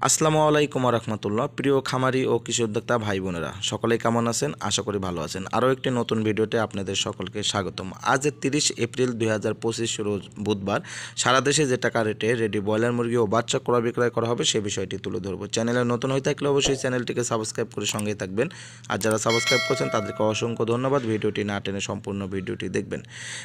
আসসালামু আলাইকুম রহমতুল্লাহ। প্রিয় খামারি ও কৃষি উদ্যোক্তা ভাই বোনেরা, সকলেই কেমন আছেন? আশা করি ভালো আছেন। আরও একটি নতুন ভিডিওতে আপনাদের সকলকে স্বাগতম। আজ 30 এপ্রিল 2025 রোজ বুধবার সারা দেশে যে টাকা রেটে রেডি ব্রয়লার মুরগি ও বাচ্চা ক্রয় বিক্রয় করা হবে সে বিষয়টি তুলে ধরবো। চ্যানেলে নতুন হয়ে থাকলে অবশ্যই চ্যানেলটিকে সাবস্ক্রাইব করে সঙ্গেই থাকবেন। আর যারা সাবস্ক্রাইব করছেন তাদেরকে অসংখ্য ধন্যবাদ। ভিডিওটি না টেনে সম্পূর্ণ ভিডিওটি দেখবেন।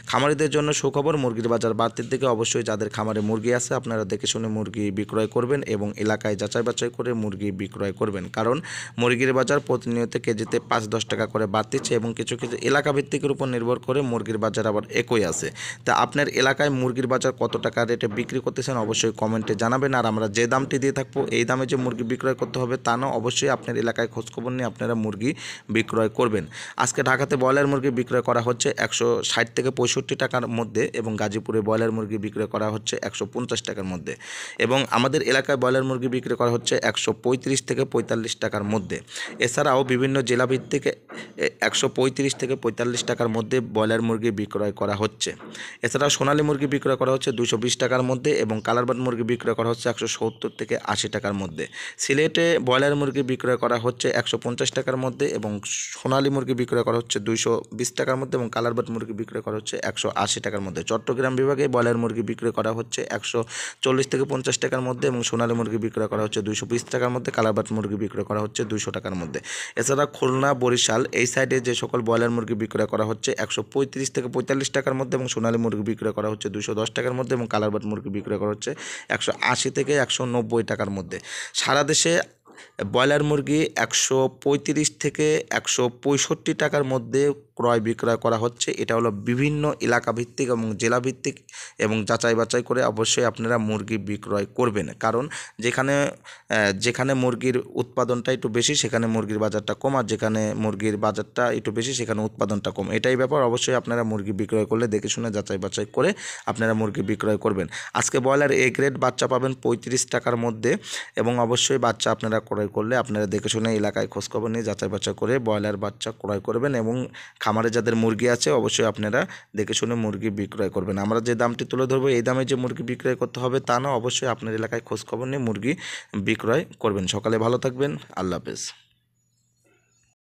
খামারিদের জন্য সুখবর, মুরগির বাজার বাড়তির দিকে। অবশ্যই যাদের খামারে মুরগি আছে আপনারা দেখে শুনে মুরগি বিক্রয় করবেন এবং এলাকায় যাচাই বাছাই করে মুরগি বিক্রয় করবেন। কারণ মুরগির বাজার প্রতিনিয়ত কেজিতে 5-10 টাকা করে বাড়তিছে এবং কিছু কিছু এলাকা ভিত্তিকের উপর নির্ভর করে মুরগির বাজার আবার একই আছে। তা আপনার এলাকায় মুরগির বাজার কত টাকা রেটে বিক্রি করতেছেন অবশ্যই কমেন্টে জানাবেন। আর আমরা যে দামটি দিয়ে থাকবো এই দামে যে মুরগি বিক্রয় করতে হবে তা না, অবশ্যই আপনার এলাকায় খোঁজখবর নিয়ে আপনারা মুরগি বিক্রয় করবেন। আজকে ঢাকাতে ব্রয়লার মুরগি বিক্রয় করা হচ্ছে 160 থেকে 65 টাকার মধ্যে এবং গাজীপুরে ব্রয়লার মুরগি বিক্রয় করা হচ্ছে 150 টাকার মধ্যে এবং আমাদের এলাকায় ব্রয়লার মুরগি বিক্রি করা হচ্ছে 135 থেকে 45 টাকার মধ্যে। এছাড়াও বিভিন্ন জেলাভিত্তিক 135 থেকে 45 টাকার মধ্যে ব্রয়লার মুরগি বিক্রয় করা হচ্ছে। এছাড়াও সোনালী মুরগি বিক্রয় করা হচ্ছে 220 টাকার মধ্যে এবং কালারবাট মুরগি বিক্রয় করা হচ্ছে 170 থেকে 80 টাকার মধ্যে। সিলেটে ব্রয়লার মুরগি বিক্রয় করা হচ্ছে 150 টাকার মধ্যে এবং সোনালী মুরগি বিক্রয় করা হচ্ছে 220 টাকার মধ্যে এবং কালারবাট মুরগি বিক্রয় করা হচ্ছে 180 টাকার মধ্যে। চট্টগ্রাম বিভাগে ব্রয়লার মুরগি বিক্রয় করা হচ্ছে 140 থেকে 50 টাকার মধ্যে এবং সোনালী মুরগি বিক্রয় করা হচ্ছে 220 টাকার মধ্যে, কালারবাট মুরগি বিক্রয় করা হচ্ছে 200 টাকার মধ্যে। এছাড়া খুলনা, বরিশাল এই সাইডে যে সকল ব্রয়লার মুরগি বিক্রয় করা হচ্ছে 135 থেকে 45 টাকার মধ্যে এবং সোনালী মুরগি বিক্রয় করা হচ্ছে 210 টাকার মধ্যে এবং কালারবাট মুরগি বিক্রয় করা হচ্ছে 180 থেকে 190 টাকার মধ্যে। সারা দেশে ব্রয়লার মুরগি 135 থেকে 165 টাকার মধ্যে ক্রয় বিক্রয় করা হচ্ছে। এটা হলো বিভিন্ন এলাকা ভিত্তিক এবং জেলা ভিত্তিক এবং যাচাই বাছাই করে অবশ্যই আপনারা মুরগি বিক্রয় করবেন। কারণ যেখানে মুরগির উৎপাদনটা একটু বেশি সেখানে মুরগির বাজারটা কম, আর যেখানে মুরগির বাজারটা একটু বেশি সেখানে উৎপাদনটা কম। এটাই ব্যাপার। অবশ্যই আপনারা মুরগি বিক্রয় করলে দেখে শুনে যাচাই বাছাই করে আপনারা মুরগি বিক্রয় করবেন। আজকে ব্রয়লার এ গ্রেড বাচ্চা পাবেন 35 টাকার মধ্যে এবং অবশ্যই বাচ্চা আপনারা ক্রয় করলে আপনারা দেখে শুনে এলাকায় খোঁজখবর নিয়ে যাচাই বাছাই করে ব্রয়লার বাচ্চা ক্রয় করবেন এবং খামারে যাদের মুরগি আছে অবশ্যই আপনারা দেখে শুনে মুরগি বিক্রয় করবেন। আমরা যে দামটি তুলে ধরবো এই দামে যে মুরগি বিক্রয় করতে হবে তা না, অবশ্যই আপনার এলাকায় খোঁজখবর নিয়ে মুরগি বিক্রয় করবেন। সকালে ভালো থাকবেন। আল্লাহ হাফেজ।